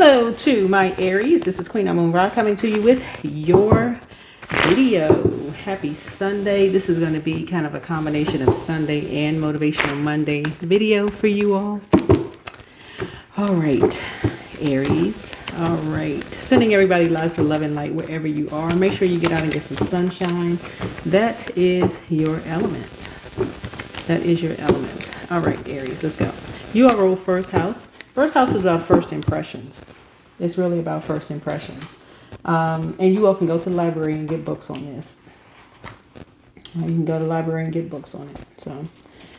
Hello to my Aries. This is Queen Moon Ra coming to you with your video. Happy Sunday. This is going to be kind of a combination of Sunday and Motivational Monday video for you all. All right, Aries. All right. Sending everybody lots of love and light wherever you are. Make sure you get out and get some sunshine. That is your element. That is your element. All right, Aries, let's go. You are rule first house. First house is about first impressions. It's really about first impressions. And you all can go to the library and get books on this. You can go to the library and get books on it. So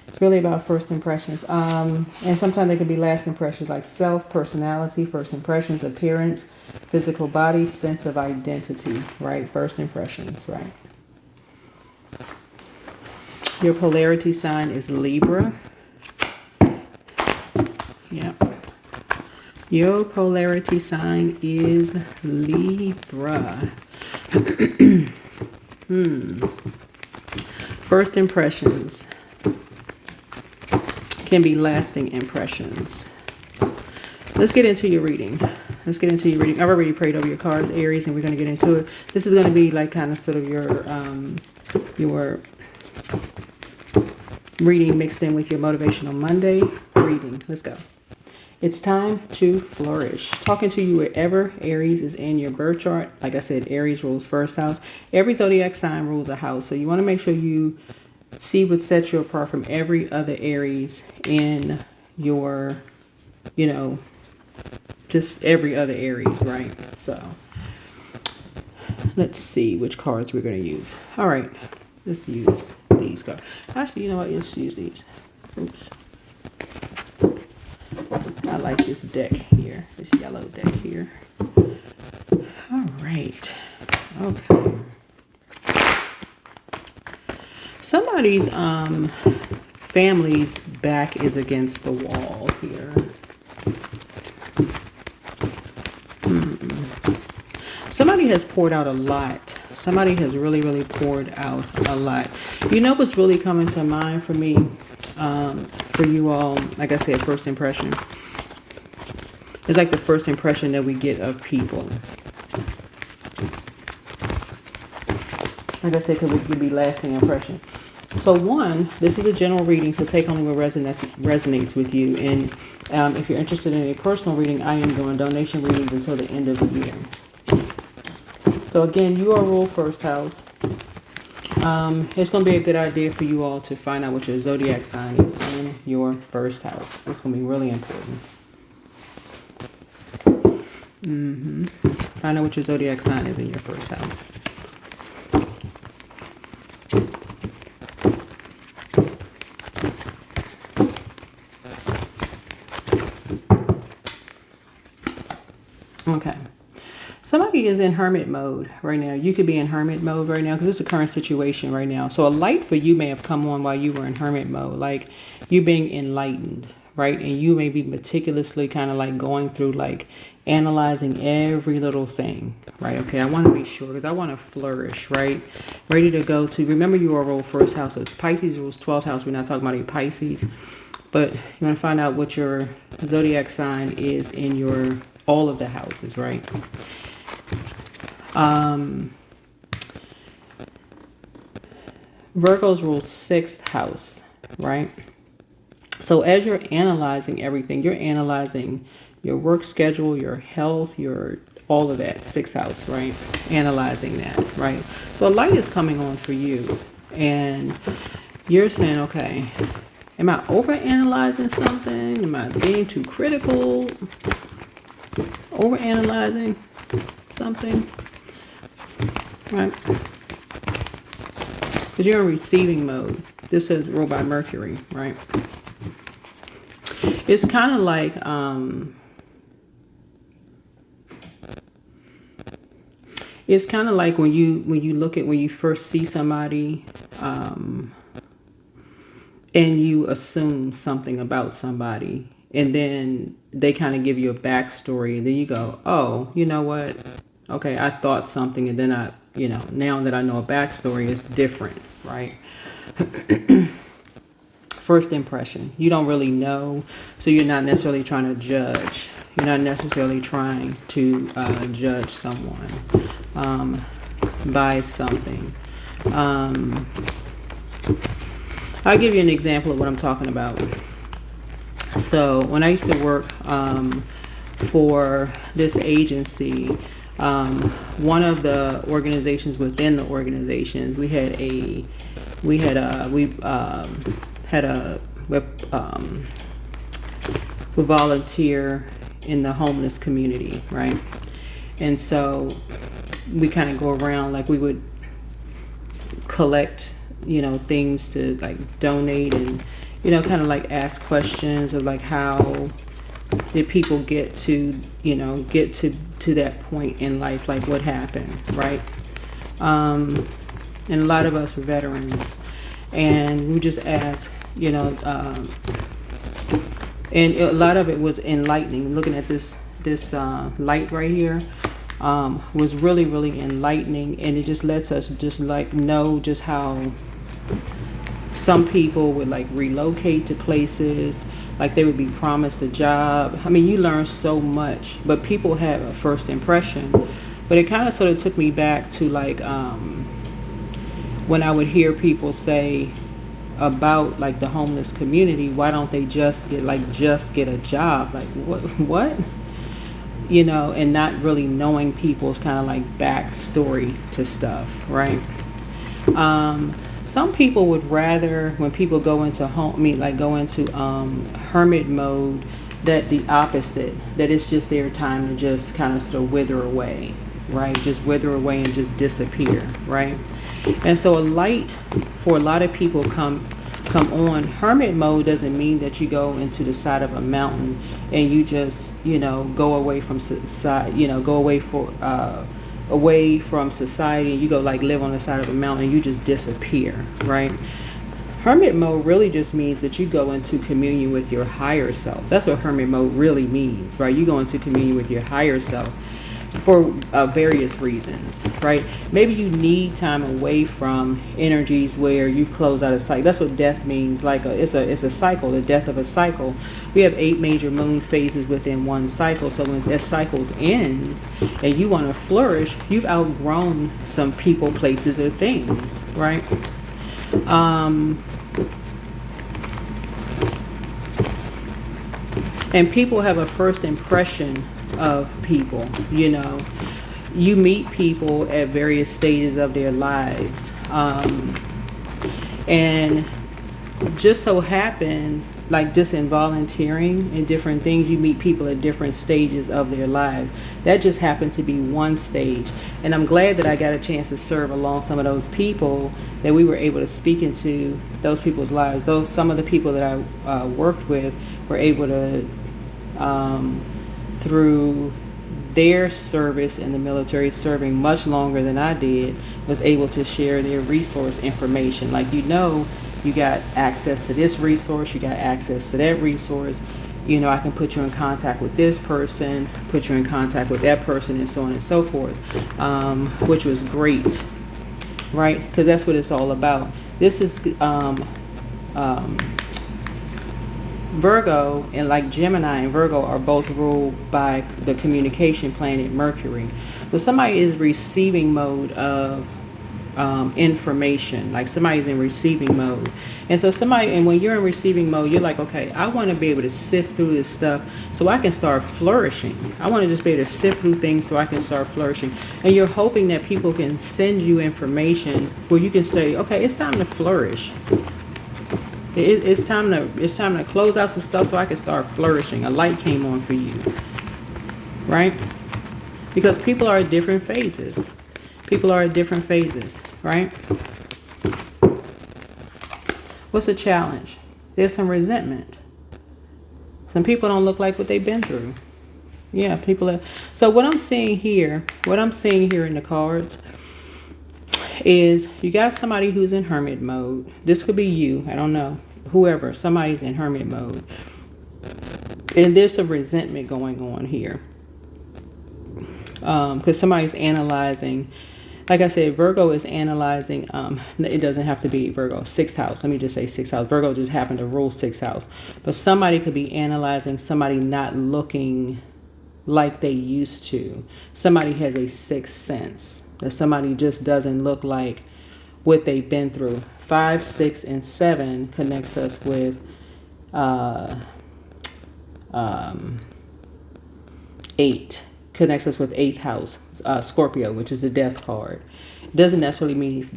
it's really about first impressions. And sometimes they can be last impressions like self, personality, first impressions, appearance, physical body, sense of identity, right? First impressions, right? Your polarity sign is Libra. Yep. Your polarity sign is Libra. First impressions can be lasting impressions. Let's get into your reading. I've already prayed over your cards, Aries, and we're going to get into it. This is going to be like kind of sort of your reading mixed in with your Motivational Monday reading. Let's go. It's time to flourish. Talking to you wherever Aries is in your birth chart. Like I said, Aries rules first house. Every zodiac sign rules a house. So you want to make sure you see what sets you apart from every other Aries in your, just every other Aries, right? So let's see which cards we're going to use. All right, let's use these cards. Actually, you know what? Let's use these. Oops. I like this deck here, this yellow deck here. All right. Okay. Somebody's family's back is against the wall here. Somebody has poured out a lot. Somebody has really, really poured out a lot. You know what's really coming to mind for me, for you all, like I said, first impression. It's like the first impression that we get of people. Like I said, it could be lasting impression. So one, this is a general reading, so take only what resonates with you. And if you're interested in a personal reading, I am doing donation readings until the end of the year. So again, you are rule first house. It's going to be a good idea for you all to find out what your zodiac sign is in your first house. It's going to be really important. Find out what your zodiac sign is in your first house. Okay. Somebody is in hermit mode right now. You could be in hermit mode right now because it's a current situation right now. So a light for you may have come on while you were in hermit mode, like you being enlightened, right? And you may be meticulously kind of like going through, like analyzing every little thing, right? Okay, I want to be sure because I want to flourish, right? Ready to go to, remember you are rule first house. So Pisces rules 12th house. We're not talking about a Pisces, but you want to find out what your zodiac sign is in your, all of the houses, right? Virgos rule 6th house, right? So as you're analyzing everything, you're analyzing your work schedule, your health, your all of that, 6th house, right? Analyzing that, right? So a light is coming on for you and you're saying, okay, am I over analyzing something? Am I being too critical? Over analyzing something, right? Because you're in receiving mode. This is ruled by Mercury, right? It's kind of like when you look at, when you first see somebody and you assume something about somebody, and then they kind of give you a backstory, and then you go, oh, you know what? Okay, I thought something, and then now that I know a backstory, it's different, right? First impression. You don't really know, so you're not necessarily trying to judge. You're not necessarily trying to judge someone by something. I'll give you an example of what I'm talking about. So when I used to work for this agency, one of the organizations within the organizations, we volunteer in the homeless community, right? And so we kind of go around, like we would collect, things to like donate and, kind of like ask questions of like how did people get to that point in life, like what happened, right? And a lot of us were veterans, and we just ask, and a lot of it was enlightening. Looking at this light right here was really, really enlightening, and it just lets us just like know just how some people would like relocate to places, like they would be promised a job. I mean, you learn so much, but people have a first impression. But it kind of sort of took me back to like when I would hear people say about like the homeless community, why don't they just get a job? Like what? And not really knowing people's kind of like backstory to stuff, right? Some people would rather, when people go into hermit mode, that the opposite, that it's just their time to just kind of sort of wither away, right? Just wither away and just disappear, right? And so a light for a lot of people come on. Hermit mode doesn't mean that you go into the side of a mountain and you just, go away from society, go away from society, and you go like live on the side of a mountain and you just disappear, right? Hermit mode really just means that you go into communion with your higher self. That's what hermit mode really means, right? You go into communion with your higher self for various reasons, right? Maybe you need time away from energies where you've closed out a cycle. That's what death means. Like it's a cycle, the death of a cycle. We have 8 major moon phases within one cycle. So when that cycle ends and you want to flourish, you've outgrown some people, places, or things, right? And people have a first impression of people. You meet people at various stages of their lives, and just so happen, like just in volunteering and different things, you meet people at different stages of their lives. That just happened to be one stage, and I'm glad that I got a chance to serve along some of those people, that we were able to speak into those people's lives. Some of the people that I worked with were able to through their service in the military, serving much longer than I did, was able to share their resource information. Like, you got access to this resource, you got access to that resource. I can put you in contact with this person, put you in contact with that person, and so on and so forth, which was great, right? Because that's what it's all about. This is Virgo, and like Gemini and Virgo are both ruled by the communication planet Mercury. So somebody is receiving mode of information, like somebody's in receiving mode. And so when you're in receiving mode, you're like, okay, I want to be able to sift through this stuff so I can start flourishing. I want to just be able to sift through things so I can start flourishing. And you're hoping that people can send you information where you can say, okay, it's time to flourish. It's time to close out some stuff so I can start flourishing. A light came on for you, right? Because people are at different phases. Right? What's the challenge? There's some resentment. Some people don't look like what they've been through. Yeah, so what I'm seeing here in the cards is you got somebody who's in hermit mode. This could be you, I don't know, whoever, somebody's in hermit mode. And there's some resentment going on here. Because somebody's analyzing, like I said, Virgo is analyzing, it doesn't have to be Virgo, 6th house. Let me just say 6th house. Virgo just happened to rule 6th house. But somebody could be analyzing somebody not looking like they used to. Somebody has a sixth sense, that somebody just doesn't look like what they've been through. 5, 6, and 7 connects us with 8. Connects us with 8th house, Scorpio, which is the death card. Doesn't necessarily mean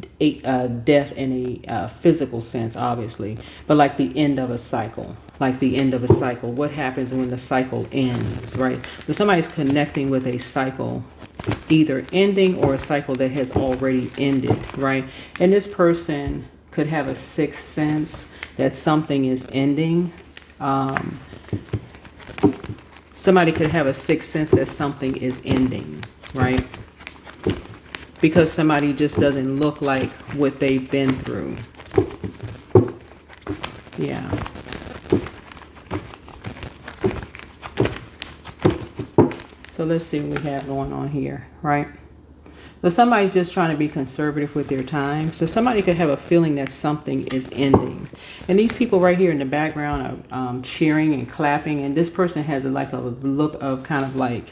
death in a physical sense, obviously, but like the end of a cycle. Like the end of a cycle. What happens when the cycle ends, right? So somebody's connecting with a cycle, either ending or a cycle that has already ended, right? And this person could have a sixth sense that something is ending. Somebody could have a sixth sense that something is ending, right? Because somebody just doesn't look like what they've been through. Yeah. So let's see what we have going on here, right? So somebody's just trying to be conservative with their time. So somebody could have a feeling that something is ending. And these people right here in the background are cheering and clapping. And this person has like a look of kind of like,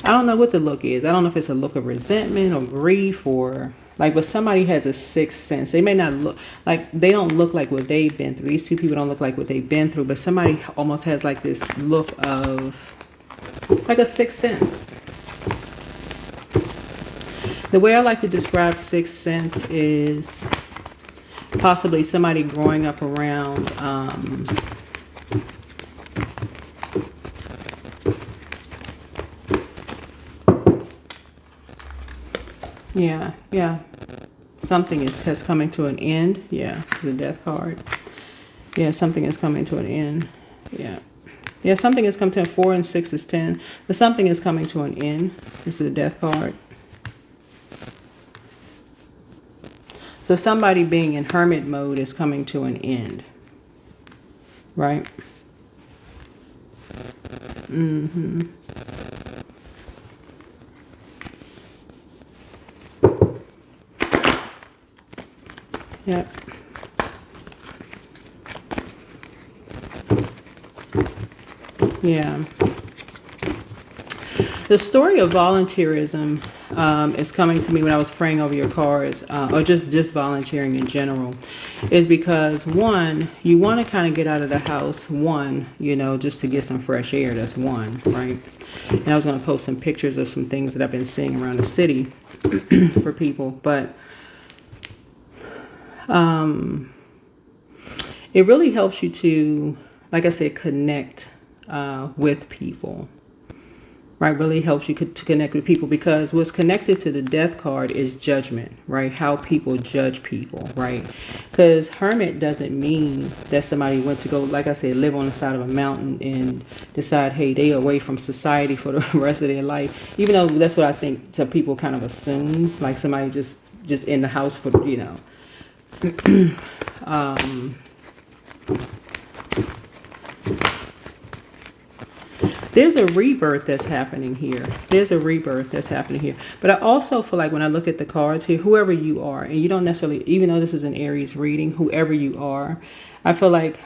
I don't know what the look is. I don't know if it's a look of resentment or grief or like, but somebody has a sixth sense. They may not look like, they don't look like what they've been through. These two people don't look like what they've been through, but somebody almost has like this look of like a sixth sense. The way I like to describe sixth sense is possibly somebody growing up around yeah. Something has coming to an end. Yeah, the death card. Yeah, something is coming to an end. Yeah. Yeah, something is coming to an 4 and 6 is 10. But something is coming to an end. This is a death card. So somebody being in hermit mode is coming to an end. Right? Mm-hmm. Yep. Yeah. The story of volunteerism is coming to me when I was praying over your cards, or just volunteering in general, is because one, you want to kind of get out of the house, one, you know, just to get some fresh air. That's one, right? And I was going to post some pictures of some things that I've been seeing around the city for people, but it really helps you to, like I said, connect with people, right? Really helps you to connect with people, because what's connected to the death card is judgment, right? How people judge people, right? Because hermit doesn't mean that somebody went to go, like I said, live on the side of a mountain and decide, hey, they away from society for the rest of their life. Even though that's what I think some people kind of assume, like somebody just in the house for, you know. There's a rebirth that's happening here. There's a rebirth that's happening here. But I also feel like when I look at the cards here, whoever you are, and you don't necessarily, even though this is an Aries reading, whoever you are, I feel like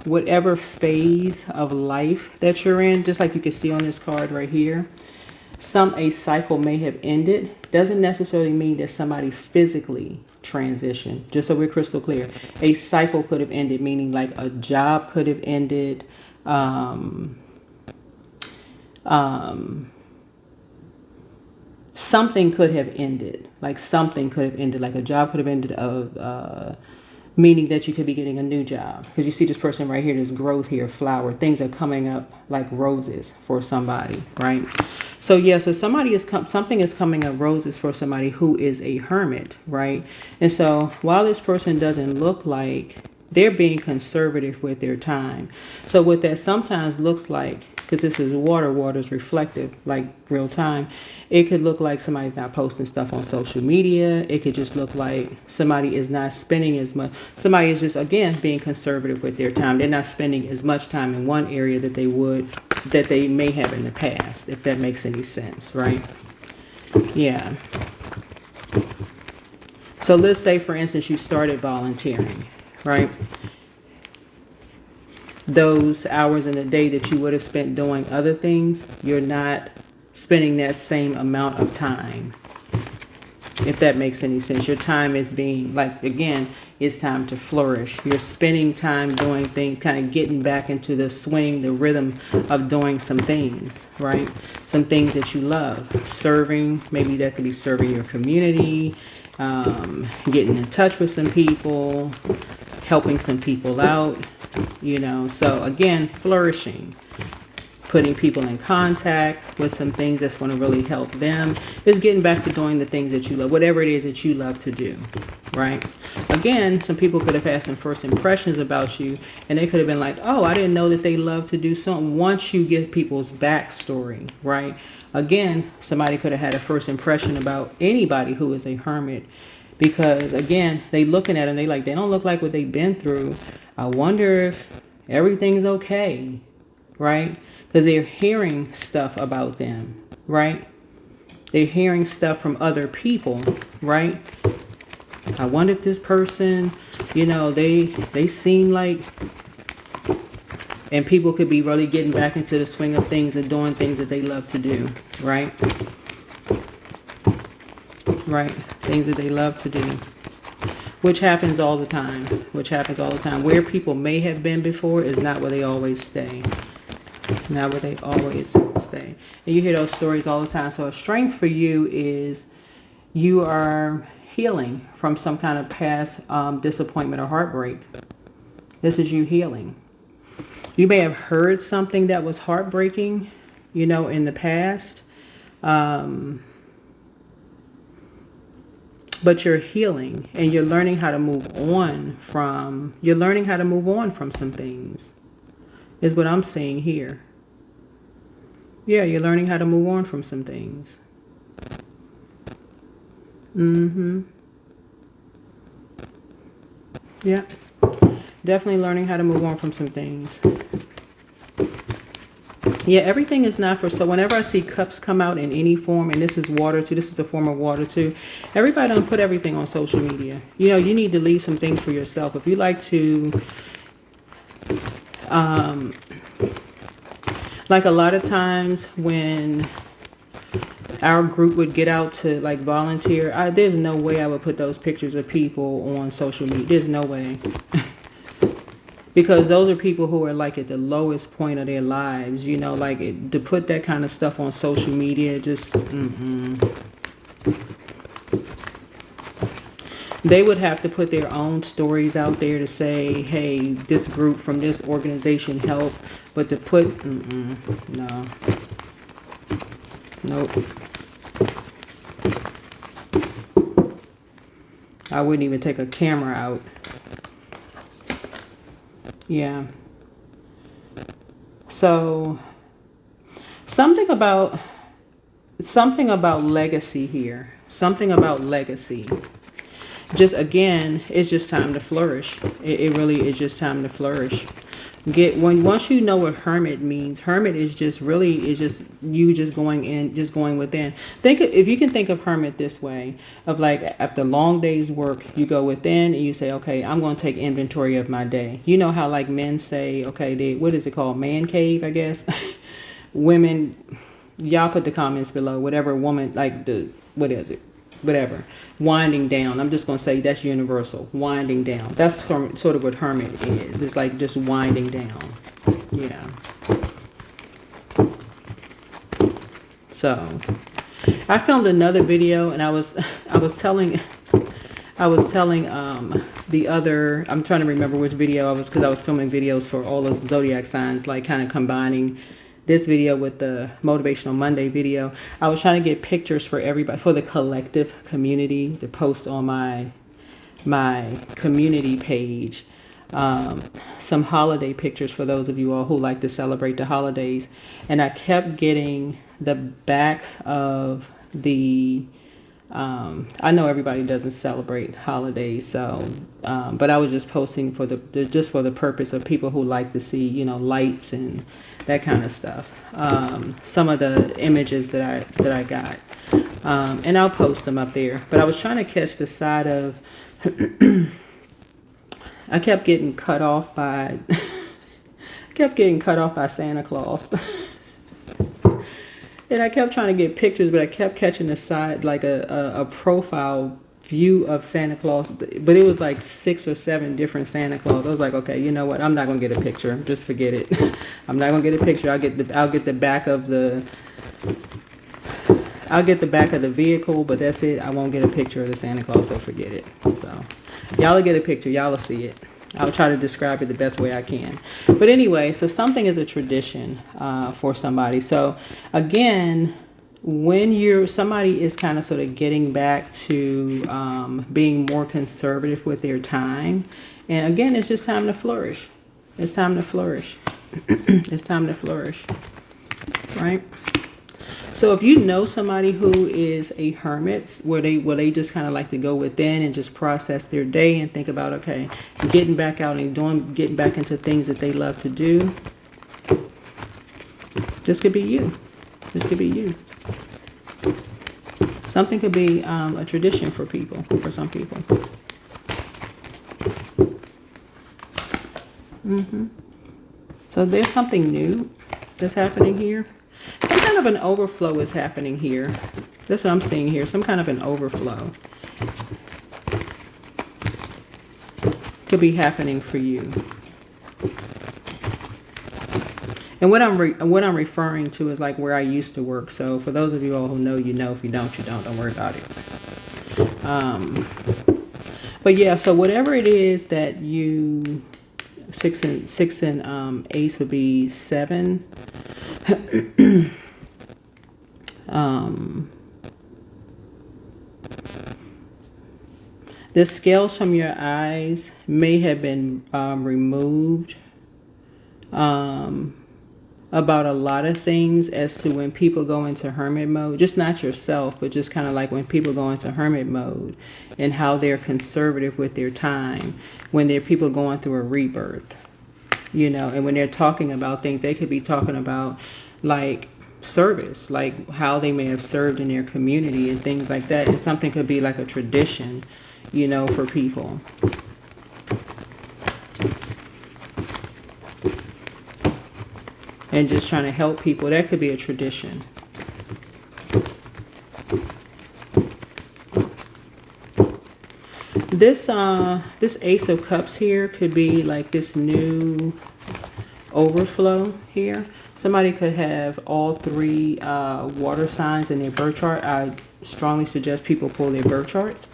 whatever phase of life that you're in, just like you can see on this card right here, a cycle may have ended. Doesn't necessarily mean that somebody physically transitioned. Just so we're crystal clear, a cycle could have ended, meaning like a job could have ended. Something could have ended, like something could have ended, like a job could have ended, of meaning that you could be getting a new job, because you see this person right here, this growth here, flower, things are coming up like roses for somebody, right? So yeah, so something is coming up roses for somebody who is a hermit, right? And so while this person doesn't look like, they're being conservative with their time. So what that sometimes looks like, because this is water is reflective, like real time. It could look like somebody's not posting stuff on social media. It could just look like somebody is not spending as much. Somebody is just, again, being conservative with their time. They're not spending as much time in one area that they may have in the past, if that makes any sense, right? Yeah. So let's say, for instance, you started volunteering, right? those hours in the day that you would have spent doing other things, you're not spending that same amount of time. If that makes any sense. Your time is being, like, again, it's time to flourish. You're spending time doing things, kind of getting back into the swing, the rhythm of doing some things, right? Some things that you love. Serving, maybe that could be serving your community, getting in touch with some people, helping some people out, you know. So again, flourishing. Putting people in contact with some things that's going to really help them. Is getting back to doing the things that you love, whatever it is that you love to do, right? Again, some people could have had some first impressions about you, and they could have been like, oh, I didn't know that they love to do something. Once you get people's backstory, right? Again, somebody could have had a first impression about anybody who is a hermit, because again, they looking at them, they don't look like what they've been through. I wonder if everything's okay, right? Because they're hearing stuff about them, right? They're hearing stuff from other people, right? I wonder if this person, you know, they seem like, and people could be really getting back into the swing of things and doing things that they love to do, right? Right, things that they love to do, which happens all the time, Where people may have been before is not where they always stay. Not where they always stay. And you hear those stories all the time. So a strength for you is you are healing from some kind of past disappointment or heartbreak. This is you healing. You may have heard something that was heartbreaking, you know, in the past. But you're healing and you're learning how to move on from some things. Is what I'm seeing here. Yeah, you're learning how to move on from some things. Yeah. Definitely learning how to move on from some things. Yeah, everything is not for, so whenever I see cups come out in any form, and this is water too, this is a form of water too, everybody don't put everything on social media. You know, you need to leave some things for yourself. If you like to, like a lot of times when our group would get out to like volunteer, there's no way I would put those pictures of people on social media. There's no way. Because those are people who are like at the lowest point of their lives, you know, like to put that kind of stuff on social media, just, They would have to put their own stories out there to say, hey, this group from this organization helped. But to put, no. Nope. I wouldn't even take a camera out. Yeah. So something about legacy here. Something about legacy. Just again, it's just time to flourish. It really is just time to flourish. Once you know what hermit means, hermit is just you just going in, just going within. If you can think of hermit this way, of like after long day's work, you go within and you say, okay, I'm going to take inventory of my day. You know how like men say, okay, what is it called? Man cave, I guess. Women, y'all put the comments below, whatever woman, like what is it? Whatever. Winding down. I'm just going to say that's universal. Winding down. That's sort of what hermit is. It's like just winding down. Yeah. So I filmed another video and I was telling the other, I'm trying to remember which video because I was filming videos for all of the zodiac signs, like kind of combining this video with the Motivational Monday video. I was trying to get pictures for everybody, for the collective community, to post on my community page. Some holiday pictures for those of you all who like to celebrate the holidays. And I kept getting the backs of the, I know everybody doesn't celebrate holidays, so, but I was just posting for just for the purpose of people who like to see, you know, lights and that kind of stuff. Some of the images that I got, and I'll post them up there. But I was trying to catch the side of, I kept getting cut off by kept getting cut off by Santa Claus. And I kept trying to get pictures, but I kept catching the side, like a profile view of Santa Claus. But it was like 6 or 7 different Santa Claus. I was like, okay, you know what? I'm not gonna get a picture. Just forget it. I'm not gonna get a picture. I'll get the back of the vehicle, but that's it. I won't get a picture of the Santa Claus, so forget it. So y'all will get a picture. Y'all will see it. I'll try to describe it the best way I can. But anyway, so something is a tradition for somebody. So again, when somebody is kind of sort of getting back to being more conservative with their time, and again, it's just time to flourish. It's time to flourish. It's time to flourish, right? So if you know somebody who is a hermit, where they just kind of like to go within and just process their day and think about, okay, getting back out and getting back into things that they love to do, this could be you. This could be you. Something could be a tradition for some people. So there's something new that's happening here. Some kind of an overflow is happening here. That's what I'm seeing here. Some kind of an overflow could be happening for you. And what I'm referring to is like where I used to work. So for those of you all who know, you know. If you don't, you don't. Don't worry about it. But yeah, so whatever it is that you 6 and ace would be 7. The scales from your eyes may have been removed about a lot of things as to when people go into hermit mode. Just not yourself, but just kind of like when people go into hermit mode and how they're conservative with their time when they're people going through a rebirth, you know. And when they're talking about things, they could be talking about like service, like how they may have served in their community and things like that. And something could be like a tradition, you know, for people. And just trying to help people. That could be a tradition. This Ace of Cups here could be like this new overflow here. Somebody could have all 3 water signs in their birth chart. I strongly suggest people pull their birth charts.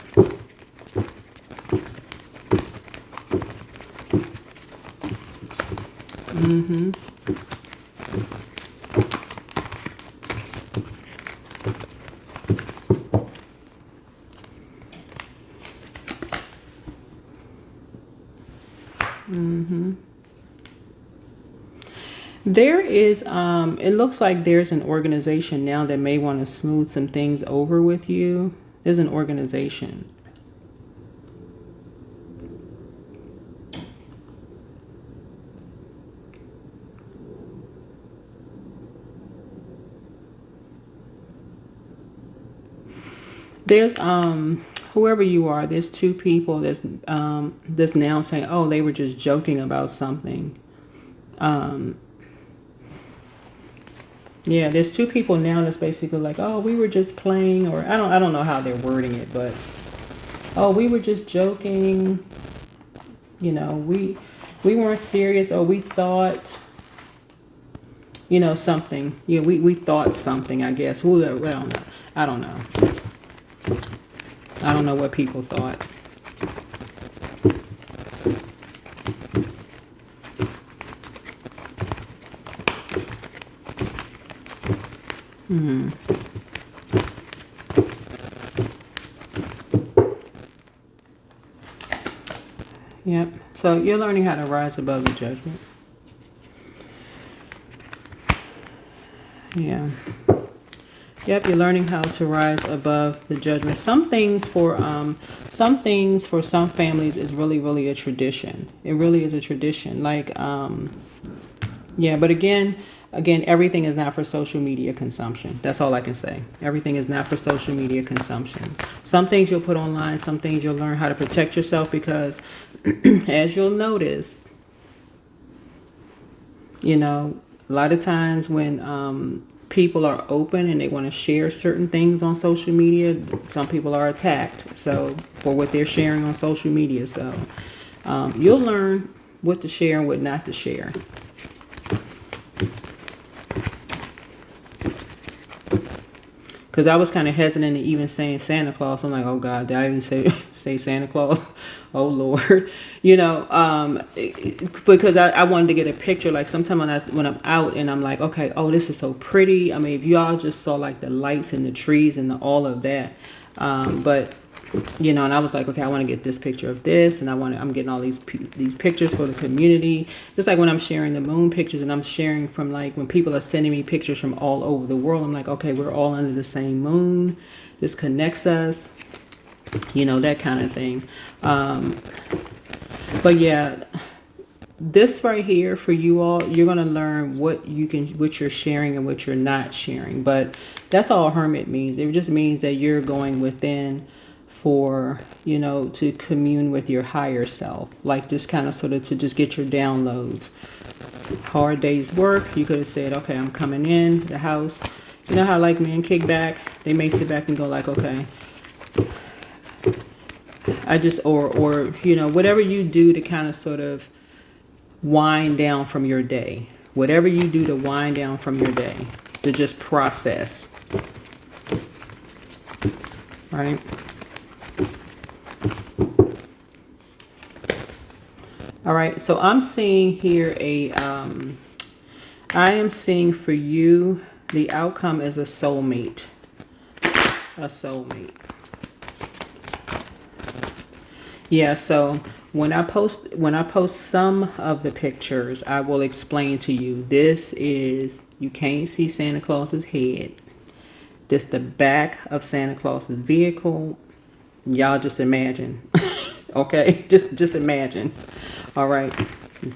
There is, it looks like there's an organization now that may want to smooth some things over with you. There's an organization. There's, whoever you are, there's 2 people that's now saying, oh, they were just joking about something. Yeah, there's 2 people now that's basically like, oh, we were just playing, or I don't know how they're wording it, but oh, we were just joking. You know, we weren't serious, or we thought, you know, something. Yeah, we thought something, I guess. Well, I don't know. I don't know what people thought. Yep. So you're learning how to rise above the judgment. Yeah. Yep, you're learning how to rise above the judgment. Some things for some families is really, really a tradition. It really is a tradition. Like, yeah, but again, everything is not for social media consumption. That's all I can say. Everything is not for social media consumption. Some things you'll put online, some things you'll learn how to protect yourself, because as you'll notice, You know, a lot of times when people are open and they want to share certain things on social media, some people are attacked. So for what they're sharing on social media. So you'll learn what to share and what not to share. Because I was kind of hesitant to even saying Santa Claus. I'm like, oh God, did I even say Santa Claus? Oh Lord, you know, because I wanted to get a picture. Like sometimes when I'm out and I'm like, okay, oh, this is so pretty. I mean, if y'all just saw like the lights and the trees and all of that, but you know, and I was like, okay, I want to get this picture of this, and I'm getting all these pictures for the community. Just like when I'm sharing the moon pictures, and I'm sharing from like when people are sending me pictures from all over the world, I'm like, okay, we're all under the same moon. This connects us, you know, that kind of thing. But yeah, this right here for you all, you're gonna learn what you're sharing and what you're not sharing. But that's all hermit means. It just means that you're going within for, you know, to commune with your higher self, like just kind of sort of to just get your downloads. Hard day's work, you could have said, okay, I'm coming in the house. You know how like men kick back, they may sit back and go like, okay, I just or you know, whatever you do to kind of sort of wind down from your day, whatever you do to wind down from your day, to just process, right? All right, so I'm seeing here I am seeing for you, the outcome is a soulmate. A soulmate. Yeah, so when I post some of the pictures, I will explain to you. This is, you can't see Santa Claus's head. This the back of Santa Claus's vehicle. Y'all just imagine. Okay, just imagine. All right,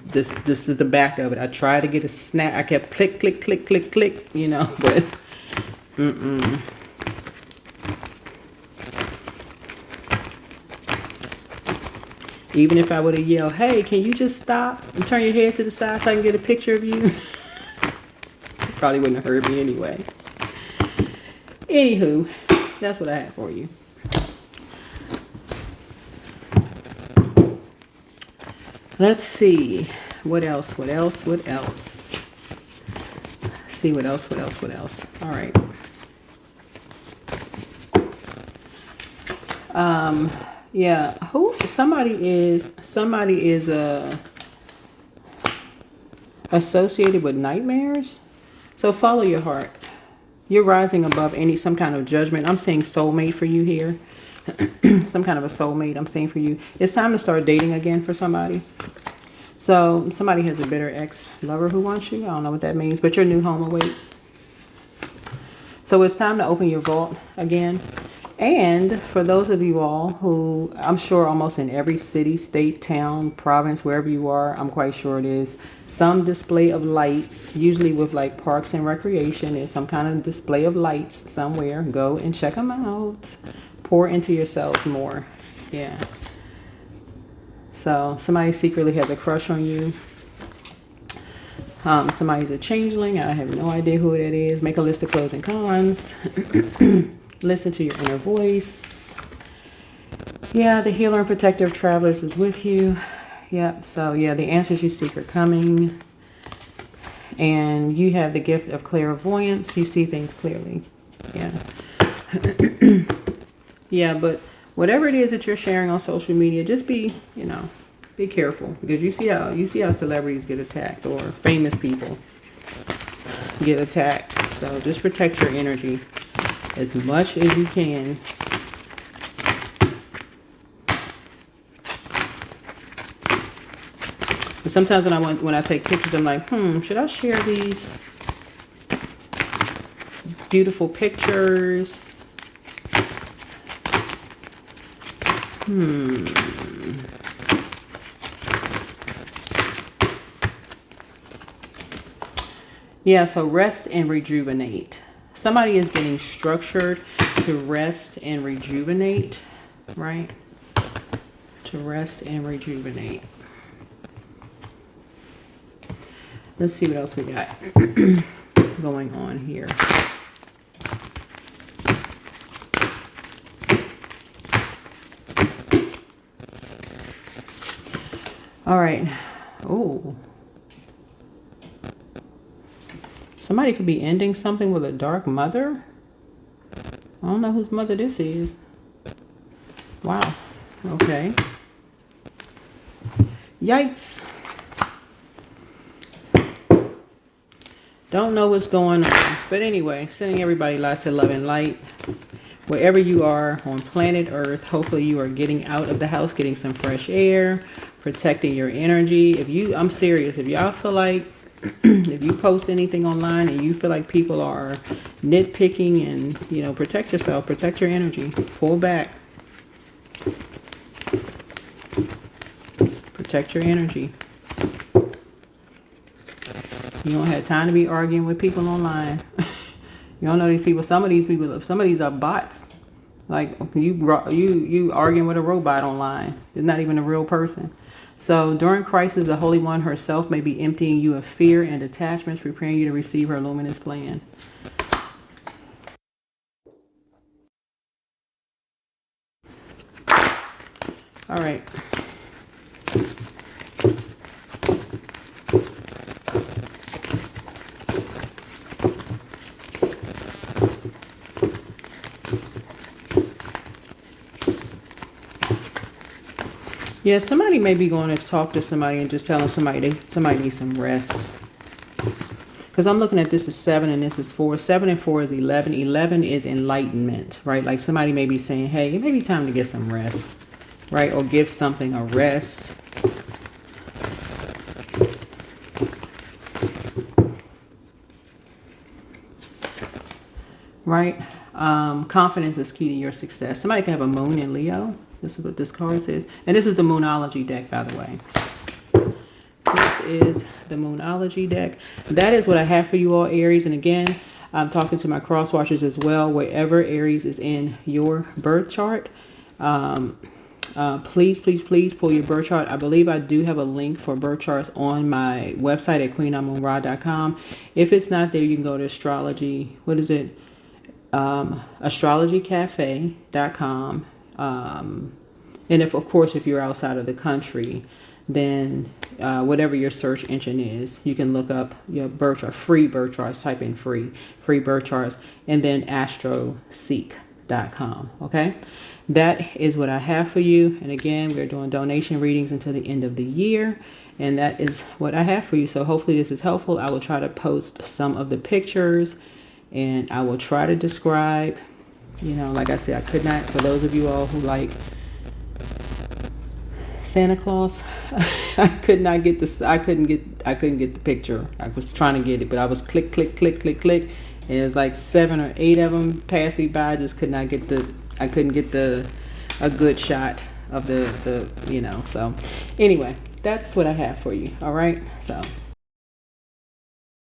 this is the back of it. I tried to get a snap. I kept click, click, click, click, click, you know, but even if I would have yelled, hey, can you just stop and turn your head to the side so I can get a picture of you? Probably wouldn't have heard me anyway. Anywho, that's what I have for you. Let's see. What else? What else? What else? See what else? What else? What else? All right. Yeah. Who? Somebody is associated with nightmares. So follow your heart. You're rising above some kind of judgment. I'm seeing soulmate for you here. Some kind of a soulmate I'm seeing for you. It's time to start dating again for somebody. So somebody has a bitter ex-lover who wants you. I don't know what that means, but your new home awaits. So it's time to open your vault again. And for those of you all who, I'm sure almost in every city, state, town, province, wherever you are, I'm quite sure it is, some display of lights, usually with like parks and recreation. There's some kind of display of lights somewhere. Go and check them out. Pour into yourselves more. Yeah. So somebody secretly has a crush on you. Somebody's a changeling. I have no idea who that is. Make a list of pros and cons. Listen to your inner voice. Yeah, the healer and protector of travelers is with you. Yep. So yeah, the answers you seek are coming. And you have the gift of clairvoyance. You see things clearly. Yeah. Yeah, but whatever it is that you're sharing on social media, just be, you know, be careful, because you see how celebrities get attacked, or famous people get attacked. So just protect your energy as much as you can. And sometimes when I take pictures, I'm like, should I share these beautiful pictures? Yeah, so rest and rejuvenate. Somebody is getting structured to rest and rejuvenate, right? To rest and rejuvenate. Let's see what else we got going on here. All right. Oh. Somebody could be ending something with a dark mother. I don't know whose mother this is. Wow. Okay. Yikes. Don't know what's going on. But anyway, sending everybody lots of love and light. Wherever you are on planet Earth, hopefully you are getting out of the house, getting some fresh air, protecting your energy. I'm serious. If y'all feel like if you post anything online and you feel like people are nitpicking, and protect yourself, protect your energy, pull back, protect your energy. You don't have time to be arguing with people online. You don't know these people. Some of these are bots. Like you arguing with a robot online. It's not even a real person. So during crisis, the Holy One herself may be emptying you of fear and attachments, preparing you to receive her luminous plan. All right. Yeah, somebody may be going to talk to somebody and just telling somebody somebody needs some rest. Because I'm looking at this as 7 and this is 4. 7 and 4 is 11. 11 is enlightenment, right? Like somebody may be saying, hey, it may be time to get some rest, right? Or give something a rest. Right? Confidence is key to your success. Somebody can have a moon in Leo. This is what this card says. And this is the Moonology deck, by the way. This is the Moonology deck. That is what I have for you all, Aries. And again, I'm talking to my cross watchers as well. Wherever Aries is in your birth chart, please pull your birth chart. I believe I do have a link for birth charts on my website at queenamonra.com. If it's not there, you can go to astrology. What is it? Astrologycafe.com. And if you're outside of the country, then whatever your search engine is, you can look up your birth chart, free birth charts, type in free birth charts, and then astroseek.com. Okay, that is what I have for you. And again, we're doing donation readings until the end of the year, and that is what I have for you. So hopefully this is helpful. I will try to post some of the pictures, and I will try to describe, like I said, I could not, for those of you all who like Santa Claus, I couldn't get the picture. I was trying to get it, but I was click, and it was like 7 or 8 of them passed me by. I just could not get I couldn't get a good shot of the so anyway, that's what I have for you. All right, so